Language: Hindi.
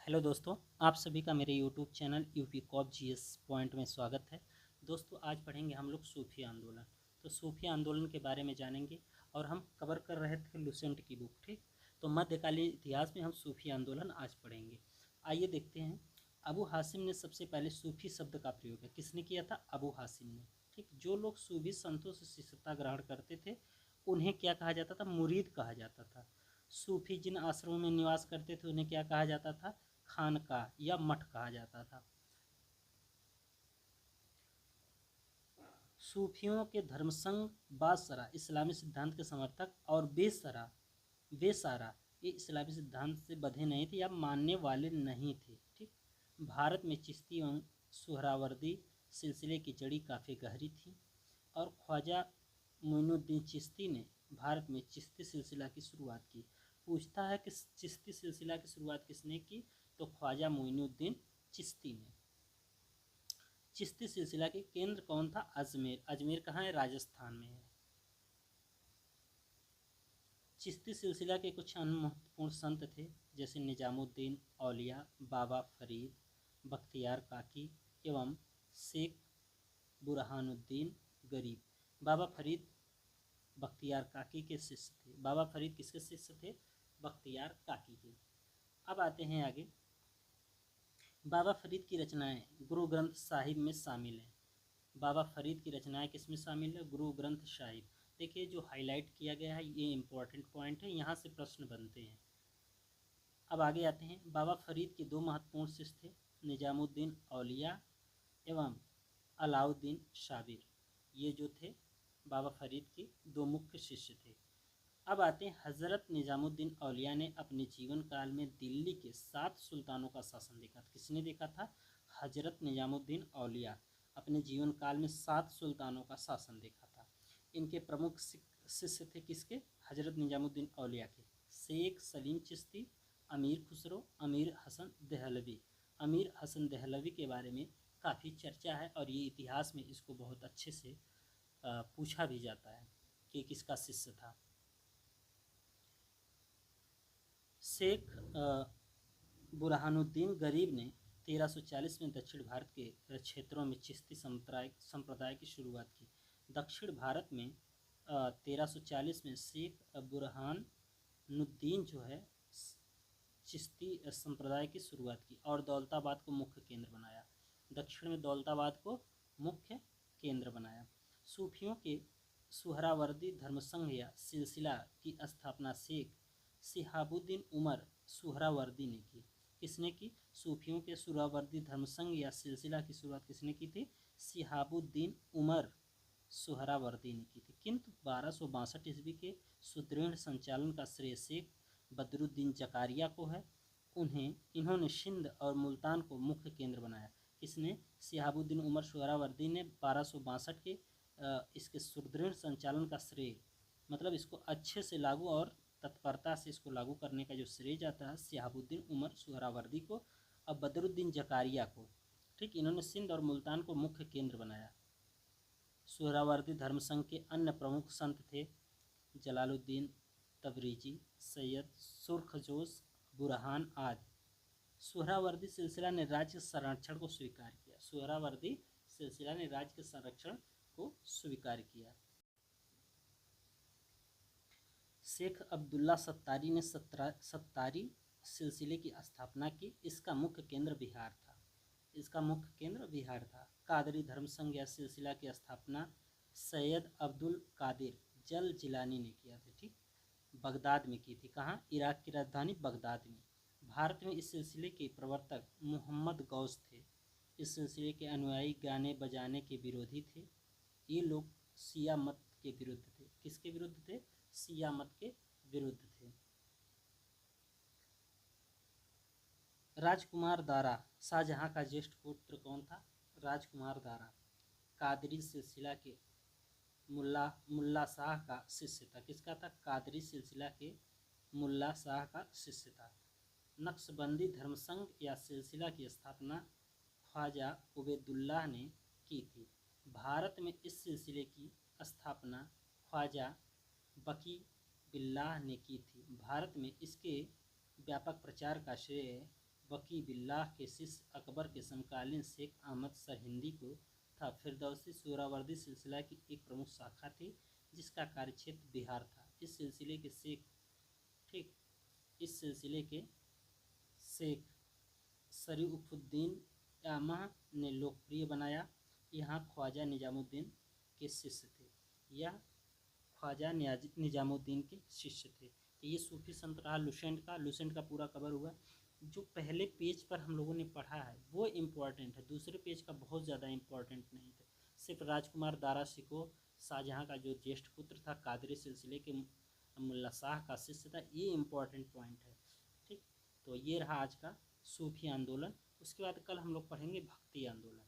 हेलो दोस्तों, आप सभी का मेरे YouTube channel UP cop GS point में स्वागत है। दोस्तों, आज पढ़ेंगे हम लोग सूफी आंदोलन। तो सूफी आंदोलन के बारे में जानेंगे और हम कवर कर रहे थे लुसेंट की बुक। ठीक, तो मध्यकालीन इतिहास में हम सूफी आंदोलन आज पढ़ेंगे। आइए देखते हैं। अबू हासिम ने सबसे पहले सूफी शब्द का प्रयोग किया। किसने किया था? अबू हासिम ने। ठीक, जो लोग सूफी संतों से शिष्यता ग्रहण करते थे उन्हें क्या कहा जाता था? मुरीद कहा जाता था। सूफी जिन आश्रमों में निवास करते थे उन्हें क्या कहा जाता था? खानका या मठ कहा जाता था। सूफियों के धर्मसंघ बासरा इस्लामी सिद्धांत के समर्थक और बेसारा ये इस्लामी सिद्धांत से बंधे नहीं थे या मानने वाले नहीं थे। ठीक, भारत में चिश्ती एवं सुहरावर्दी सिलसिले की जड़ी काफ़ी गहरी थी और ख्वाजा मोइनुद्दीन चिश्ती ने भारत में चिश्ती सिलसिला की शुरुआत की। पूछता है कि चिश्ती सिलसिला की शुरुआत किसने की? तो ख्वाजा मोइनुद्दीन चिश्ती ने। चिश्ती सिलसिला के केंद्र कौन था? अजमेर। अजमेर कहाँ है? राजस्थान में है। चिश्ती सिलसिला के कुछ अन्य महत्वपूर्ण संत थे जैसे निजामुद्दीन औलिया, बाबा फरीद, बख्तियार काकी एवं शेख बुरहानुद्दीन गरीब। बाबा फरीद बख्तियार काकी के शिष्य थे। बाबा फरीद किसके शिष्य थे? बख्तियार काकी के। अब आते हैं आगे। बाबा फरीद की रचनाएं गुरु ग्रंथ साहिब में शामिल हैं। बाबा फरीद की रचनाएं किस में शामिल है? गुरु ग्रंथ साहिब। देखिए, जो हाईलाइट किया गया है ये इंपॉर्टेंट पॉइंट है, यहाँ से प्रश्न बनते हैं। अब आगे आते हैं। बाबा फरीद के दो महत्वपूर्ण शिष्य थे, निजामुद्दीन औलिया एवं अलाउद्दीन शाबिर। ये जो थे बाबा फरीद के दो मुख्य शिष्य थे। अब आते हैं। हज़रत निजामुद्दीन औलिया ने अपने जीवन काल में दिल्ली के 7 सुल्तानों का शासन देखा था। किसने देखा था? हज़रत निजामुद्दीन औलिया अपने जीवन काल में 7 सुल्तानों का शासन देखा था। इनके प्रमुख शिष्य थे किसके? हज़रत निजामुद्दीन औलिया के। शेख सलीम चिश्ती, अमीर खुसरो, अमीर हसन दहलवी। अमीर हसन दहलवी के बारे में काफ़ी चर्चा है और ये इतिहास में इसको बहुत अच्छे से पूछा भी जाता है कि किसका शिष्य था। शेख बुरहानुद्दीन गरीब ने 1340 में दक्षिण भारत के क्षेत्रों में चिश्ती संप्रदाय की शुरुआत की। दक्षिण भारत में 1340 में शेख बुरहानुद्दीन जो है चिश्ती संप्रदाय की शुरुआत की और दौलताबाद को मुख्य केंद्र बनाया। दक्षिण में दौलताबाद को मुख्य केंद्र बनाया। सूफियों के सुहरावर्दी धर्मसंघ या सिलसिला की स्थापना शेख शिहाबुद्दीन उमर सुहरावर्दी ने की। किसने की? सूफियों के सुहरावर्दी धर्मसंघ या सिलसिला की शुरुआत किसने की थी? शिहाबुद्दीन उमर सुहरावर्दी ने की थी। किंतु 1262 ईस्वी के सुदृढ़ संचालन का श्रेय शेख बदरुद्दीन जकारिया को है। इन्होंने सिंध और मुल्तान को मुख्य केंद्र बनाया। किसने? शिहाबुद्दीन उमर सुहरावर्दी ने 1262 के इसके सुदृढ़ संचालन का श्रेय, मतलब इसको अच्छे से लागू और तत्परता से इसको लागू करने का जो श्रेय जाता है शिहाबुद्दीन उमर सुहरावर्दी को और बदरुद्दीन जकारिया को। ठीक, इन्होंने सिंध और मुल्तान को मुख्य केंद्र बनाया। सुहरावर्दी धर्मसंघ के अन्य प्रमुख संत थे जलालुद्दीन तबरीजी, सैयद सुरखजोश, बुरहान आदि। सुहरावर्दी सिलसिला ने राज्य के संरक्षण को स्वीकार किया। सुहरावर्दी सिलसिला ने राज्य के संरक्षण को स्वीकार किया। शेख अब्दुल्ला सत्तारी ने सत्तारी सिलसिले की स्थापना की। इसका मुख्य केंद्र बिहार था। कादरी धर्मसंघ या सिलसिला की स्थापना सैयद अब्दुल कादिर जल जिलानी ने किया था। ठीक, बगदाद में की थी। कहाँ? इराक की राजधानी बगदाद में। भारत में इस सिलसिले के प्रवर्तक मोहम्मद गौस थे। इस सिलसिले के अनुयायी गाने बजाने के विरोधी थे। ये लोग शिया मत के विरुद्ध थे। किसके विरुद्ध थे? शिया मत के विरुद्ध थे। राजकुमार दारा शाहजहां का ज्येष्ठ पुत्र कौन था? राजकुमार दारा कादरी सिलसिला के मुल्ला शाह का शिष्य था। किसका था? कादरी सिलसिला के मुल्ला शाह का शिष्य था। नक्शबंदी धर्मसंघ या सिलसिला की स्थापना ख्वाजा उबैदुल्लाह ने की थी। भारत में इस सिलसिले की स्थापना ख्वाजा बकी बिल्लाह ने की थी। भारत में इसके व्यापक प्रचार का श्रेय वकी बिल्लाह के शिष्य अकबर के समकालीन शेख अहमद सरहिंदी को था। फिरदौसी सोहरावर्दी सिलसिला की एक प्रमुख शाखा थी जिसका कार्यक्षेत्र बिहार था। इस सिलसिले के शेख शरीफुद्दीन यामा ने लोकप्रिय बनाया। यहाँ ख्वाजा निजामुद्दीन के शिष्य थे। यह ख्वाजा निजामुद्दीन के शिष्य थे। तो ये सूफी संत रहा लुसेंट का पूरा कवर हुआ। जो पहले पेज पर हम लोगों ने पढ़ा है वो इम्पोर्टेंट है, दूसरे पेज का बहुत ज़्यादा इम्पोर्टेंट नहीं था। सिर्फ राजकुमार दारा शिकोह शाहजहाँ का जो ज्येष्ठ पुत्र था, कादरी सिलसिले के मुल्ला शाह का शिष्य था, ये इम्पोर्टेंट पॉइंट है। ठीक, तो ये रहा आज का सूफी आंदोलन। उसके बाद कल हम लोग पढ़ेंगे भक्ति आंदोलन।